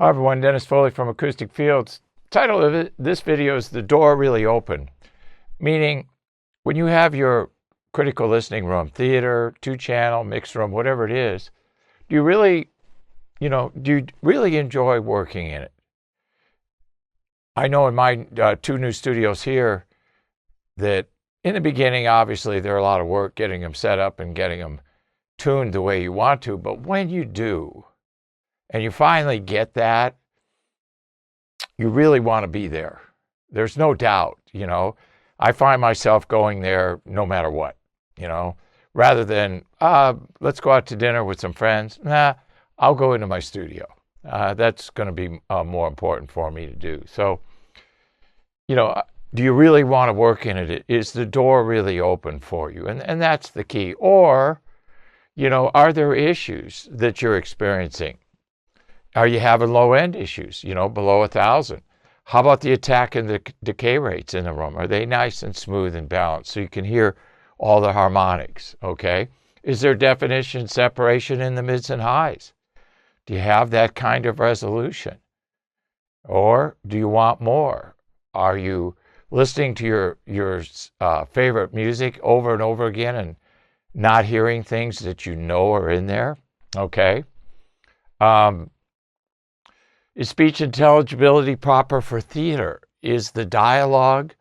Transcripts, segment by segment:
Hi everyone, Dennis Foley from Acoustic Fields. Title of this video is The Door Really Open, meaning when you have your critical listening room, theater, 2-channel, mixed room, whatever it is, do you really enjoy working in it? I know in my 2 new studios here that in the beginning, obviously, there are a lot of work getting them set up and getting them tuned the way you want to, but when you do, and you finally get that, you really want to be there. There's no doubt, I find myself going there no matter what, rather than, let's go out to dinner with some friends. Nah, I'll go into my studio. That's going to be more important for me to do. So, do you really want to work in it? Is the door really open for you? And that's the key. Or, are there issues that you're experiencing? Are you having low-end issues, below 1,000? How about the attack and the decay rates in the room? Are they nice and smooth and balanced so you can hear all the harmonics, okay? Is there definition, separation in the mids and highs? Do you have that kind of resolution? Or do you want more? Are you listening to your favorite music over and over again and not hearing things that you know are in there, okay? Is speech intelligibility proper for theater? Is the dialogue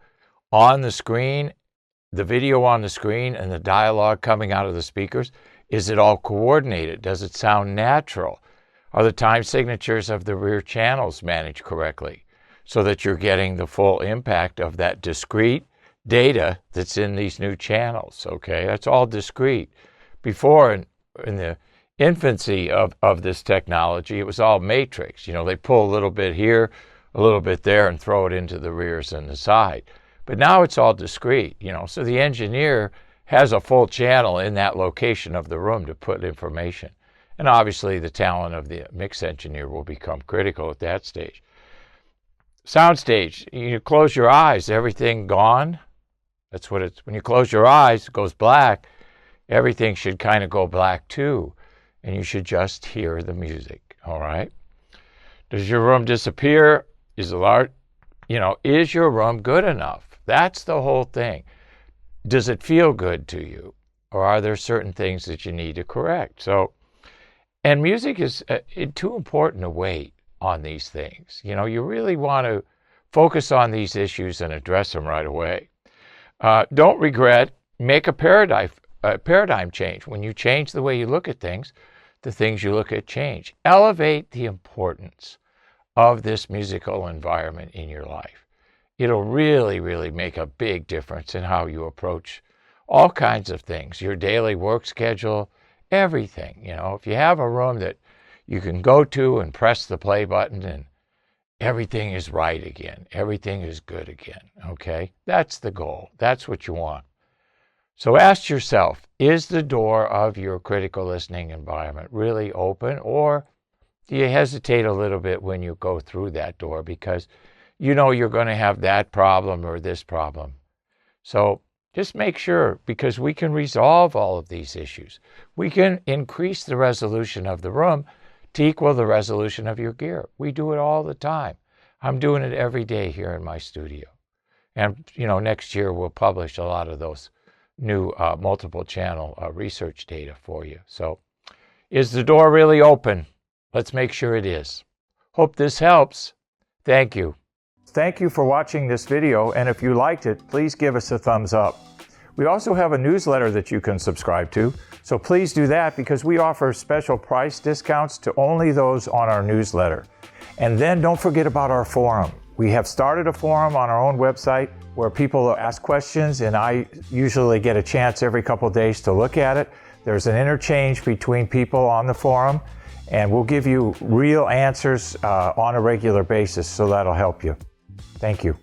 on the screen, the video on the screen, and the dialogue coming out of the speakers, is it all coordinated? Does it sound natural? Are the time signatures of the rear channels managed correctly so that you're getting the full impact of that discrete data that's in these new channels, okay? That's all discrete. Before, in the infancy of this technology, it was all matrix. They pull a little bit here, a little bit there, and throw it into the rears and the side. But now it's all discrete, so the engineer has a full channel in that location of the room to put information. And obviously the talent of the mix engineer will become critical at that stage. Soundstage, you close your eyes, everything gone. That's what it's, when you close your eyes, it goes black. Everything should kind of go black too. And you should just hear the music, all right? Does your room disappear? Is your room good enough? That's the whole thing. Does it feel good to you? Or are there certain things that you need to correct? And music is too important to wait on these things. You really want to focus on these issues and address them right away. Don't regret, make a paradigm change. When you change the way you look at things, the things you look at change. Elevate the importance of this musical environment in your life. It'll really, really make a big difference in how you approach all kinds of things, your daily work schedule, everything. If you have a room that you can go to and press the play button and everything is right again, everything is good again, okay? That's the goal. That's what you want. So ask yourself, is the door of your critical listening environment really open, or do you hesitate a little bit when you go through that door because you're going to have that problem or this problem? So just make sure, because we can resolve all of these issues. We can increase the resolution of the room to equal the resolution of your gear. We do it all the time. I'm doing it every day here in my studio. And, next year we'll publish a lot of those new multiple channel research data for you. So is the door really open? Let's make sure it is. Hope this helps. Thank you. Thank you for watching this video, and if you liked it, please give us a thumbs up. We also have a newsletter that you can subscribe to, so please do that because we offer special price discounts to only those on our newsletter. And then don't forget about our forum. We have started a forum on our own website where people ask questions, and I usually get a chance every couple of days to look at it. There's an interchange between people on the forum, and we'll give you real answers on a regular basis, so that'll help you. Thank you.